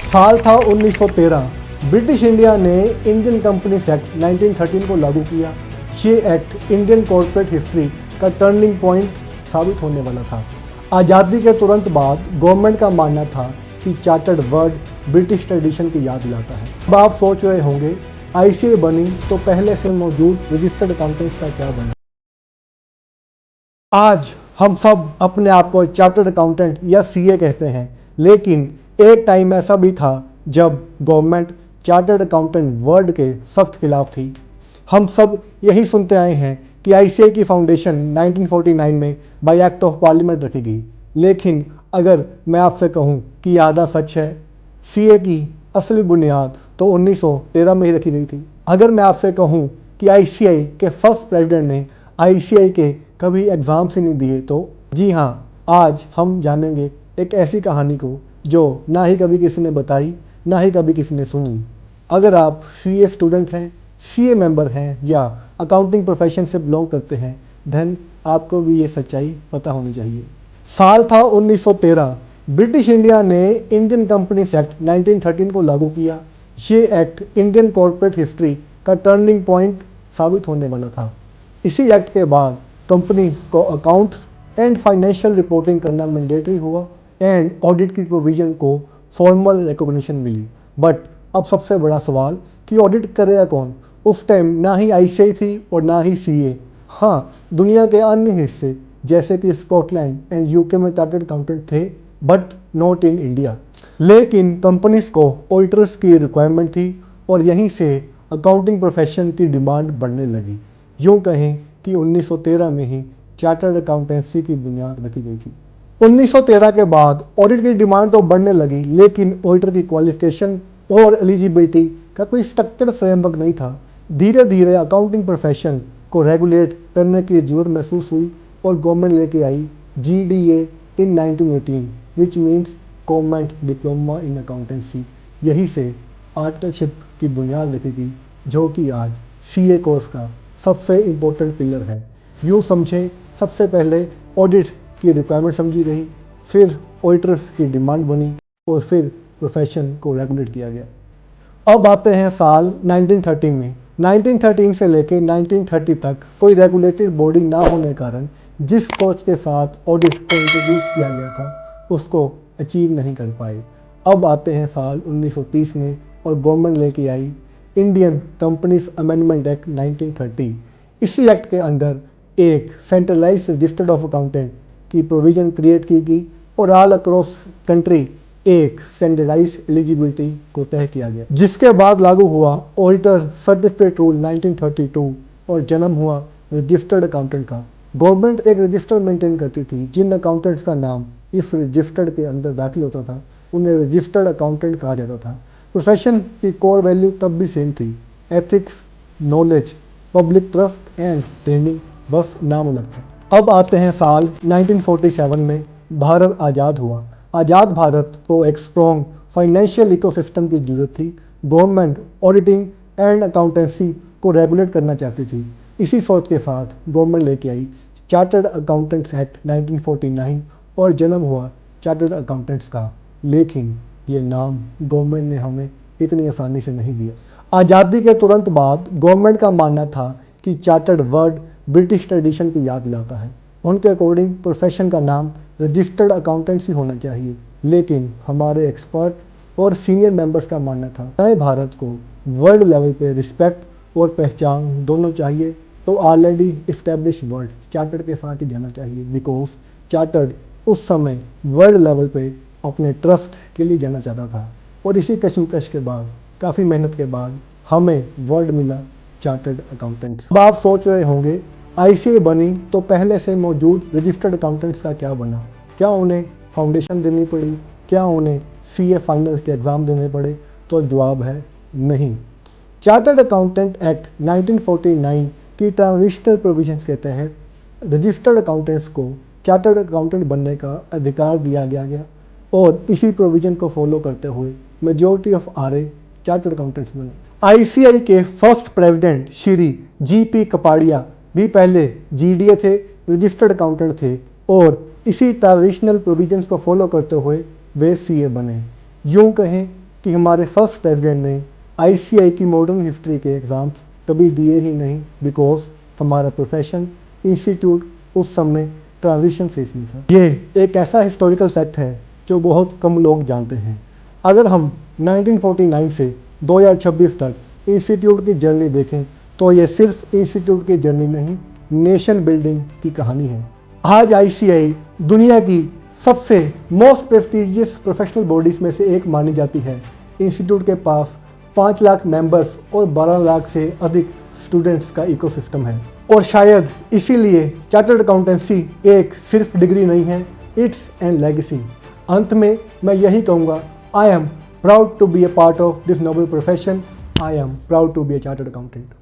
साल था 1913। British India ने इंडियन कंपनीज एक्ट 1913 को लागू किया। ये एक्ट इंडियन कॉर्पोरेट हिस्ट्री का टर्निंग पॉइंट साबित होने वाला था। आज़ादी के तुरंत बाद गवर्नमेंट का मानना था कि चार्टर्ड वर्ड ब्रिटिश ट्रेडिशन की याद दिलाता है। अब आप सोच रहे होंगे आईसीए बनी तो पहले से मौजूद रजिस्टर्ड अकाउंटेंट्स का क्या बना। आज हम सब अपने आप को चार्टर्ड अकाउंटेंट या सीए कहते हैं, लेकिन एक टाइम ऐसा भी था जब गवर्नमेंट चार्टर्ड अकाउंटेंट वर्ड के सख्त खिलाफ थी। हम सब यही सुनते आए हैं कि आईसीए की फाउंडेशन 1949 में बाय एक्ट ऑफ पार्लियामेंट रखी गई, लेकिन अगर मैं आपसे कहूं कि ये आधा सच है। सीए की असली बुनियाद तो 1913 में ही रखी गई थी। अगर मैं आपसे कहूं कि आईसीए के फर्स्ट प्रेसिडेंट ने आईसीए के कभी एग्ज़ाम्स ही नहीं दिए, तो जी हाँ, आज हम जानेंगे एक ऐसी कहानी को जो ना ही कभी किसी ने बताई, ना ही कभी किसी ने सुनी। अगर आप सीए स्टूडेंट हैं, सीए मेंबर हैं या अकाउंटिंग प्रोफेशन से बिलोंग करते हैं, देन आपको भी ये सच्चाई पता होनी चाहिए। साल था 1913। ब्रिटिश इंडिया ने इंडियन कंपनीज एक्ट 1913 को लागू किया। ये एक्ट इंडियन कॉर्पोरेट हिस्ट्री का टर्निंग पॉइंट साबित होने वाला था। इसी एक्ट के बाद कंपनी को अकाउंट्स एंड फाइनेंशियल रिपोर्टिंग करना मैंडेटरी हुआ एंड ऑडिट की प्रोविजन को फॉर्मल रिकॉग्निशन मिली। बट अब सबसे बड़ा सवाल कि ऑडिट करेगा कौन। उस टाइम ना ही आईसीए थी और ना ही सीए। हाँ, दुनिया के अन्य हिस्से जैसे कि स्कॉटलैंड एंड यूके में चार्टर्ड अकाउंटेंट थे, बट नॉट इन इंडिया। लेकिन कंपनीज को ऑडिटर्स की रिक्वायरमेंट थी और यहीं से अकाउंटिंग प्रोफेशन की डिमांड बढ़ने लगी। यूँ कहें कि 1913 में ही चार्टर्ड अकाउंटेंसी की बुनियाद रखी गई थी। 1913 के बाद ऑडिट की डिमांड तो बढ़ने लगी, लेकिन ऑडिटर की क्वालिफिकेशन और एलिजिबिलिटी का कोई स्ट्रक्चर्ड फ्रेमवर्क नहीं था। धीरे धीरे अकाउंटिंग प्रोफेशन को रेगुलेट करने की जरूरत महसूस हुई और गवर्नमेंट लेके आई GDA in 1918, which means government diploma in accountancy. यही से आर्टिकलशिप की बुनियाद रखी गई, जो कि आज सीए कोर्स का सबसे इम्पोर्टेंट पिलर है। यूँ समझें, सबसे पहले ऑडिट की रिक्वायरमेंट समझी गई, फिर ऑडिटर्स की डिमांड बनी और फिर प्रोफेशन को रेगुलेट किया गया। अब आते हैं साल 1913 में। 1913 से लेकर 1930 तक कोई रेगुलेटरी बॉडी ना होने के कारण जिस सोच के साथ ऑडिट को इंट्रोड्यूस किया गया था उसको अचीव नहीं कर पाए। अब आते हैं साल 1930 में और गवर्नमेंट लेके आई इंडियन कंपनीज अमेंडमेंट एक्ट 1930। इसी एक्ट के अंदर एक सेंट्रलाइज रजिस्टर्ड ऑफ अकाउंटेंट की प्रोविज़न क्रिएट की गई और ऑल अक्रॉस कंट्री एक स्टैंडर्डाइज एलिजिबिलिटी को तय किया गया, जिसके बाद लागू हुआ ऑडिटर सर्टिफिकेट रूल 1932 और जन्म हुआ रजिस्टर्ड अकाउंटेंट का। गवर्नमेंट एक रजिस्टर मेंटेन करती थी। जिन अकाउंटेंट्स का नाम इस रजिस्टर्ड के अंदर दाखिल होता था उन्हें रजिस्टर्ड अकाउंटेंट कहा जाता था। प्रोफेशन की कोर वैल्यू तब भी सेम थी, ethics, knowledge, public trust and training, बस नाम अलग था। अब आते हैं साल 1947 में। भारत आज़ाद हुआ। आज़ाद भारत को एक स्ट्रॉन्ग फाइनेंशियल इकोसिस्टम की जरूरत थी। गवर्नमेंट ऑडिटिंग एंड अकाउंटेंसी को रेगुलेट करना चाहती थी। इसी सोच के साथ गवर्नमेंट लेके आई चार्टर्ड अकाउंटेंट्स एक्ट 1949 और जन्म हुआ चार्टर्ड अकाउंटेंट्स का। लेकिन ये नाम गवर्नमेंट ने हमें इतनी आसानी से नहीं दिया। आज़ादी के तुरंत बाद गवर्नमेंट का मानना था कि चार्टर्ड वर्ड ब्रिटिश ट्रेडिशन की याद दिलाता है। उनके अकॉर्डिंग प्रोफेशन का नाम रजिस्टर्ड अकाउंटेंसी होना चाहिए, लेकिन हमारे एक्सपर्ट और सीनियर मेंबर्स का मानना था नए भारत को वर्ल्ड लेवल पे रिस्पेक्ट और पहचान दोनों चाहिए, तो ऑलरेडी इस्टेब्लिश वर्ड चार्टर्ड के साथ ही जाना चाहिए, बिकॉज चार्टर्ड उस समय वर्ल्ड लेवल पे अपने ट्रस्ट के लिए जाना चाहता था। और इसी कशमकश के बाद, काफ़ी मेहनत के बाद हमें वर्ड मिला चार्टर्ड अकाउंटेंट्स। अब आप सोच रहे होंगे आईसीए बनी तो पहले से मौजूद रजिस्टर्ड अकाउंटेंट्स का क्या बना। क्या उन्हें फाउंडेशन देनी पड़ी, क्या उन्हें सीए फाइनल के एग्ज़ाम देने पड़े? तो जवाब है नहीं। चार्टर्ड अकाउंटेंट एक्ट 1949 की ट्रांजिशनल प्रोविजंस के तहत रजिस्टर्ड अकाउंटेंट्स को चार्टर्ड अकाउंटेंट बनने का अधिकार दिया गया और इसी प्रोविजन को फॉलो करते हुए मेजॉरिटी ऑफ आरए चार्टर्ड अकाउंटेंट्स बने। आईसीआई के first president Shri GP Kapadia भी पहले जीडीए थे, रजिस्टर्ड अकाउंटेंट थे और इसी ट्रांजिशनल प्रोविजंस को फॉलो करते हुए वे सीए बने। यूँ कहें कि हमारे फर्स्ट प्रेसिडेंट ने ICAI की मॉडर्न हिस्ट्री के एग्ज़ाम्स कभी दिए ही नहीं, बिकॉज हमारा प्रोफेशन इंस्टीट्यूट उस समय ट्रांजिशन फेज में था। ये एक ऐसा हिस्टोरिकल फैक्ट है जो बहुत कम लोग जानते हैं। अगर हम 1949 से 2026 तक इंस्टीट्यूट की जर्नी देखें तो ये सिर्फ इंस्टीट्यूट की जर्नी नहीं, नेशन बिल्डिंग की कहानी है। आज ICAI दुनिया की सबसे मोस्ट प्रेस्टिजियस प्रोफेशनल बॉडीज़ में से एक मानी जाती है। इंस्टीट्यूट के पास 5 लाख मेंबर्स और 12 लाख से अधिक स्टूडेंट्स का इकोसिस्टम है। और शायद इसीलिए चार्टर्ड अकाउंटेंसी एक सिर्फ डिग्री नहीं है, इट्स एंड लेगेसी। अंत में मैं यही कहूँगा, I am proud to be a part of this noble profession. I am proud to be a chartered accountant.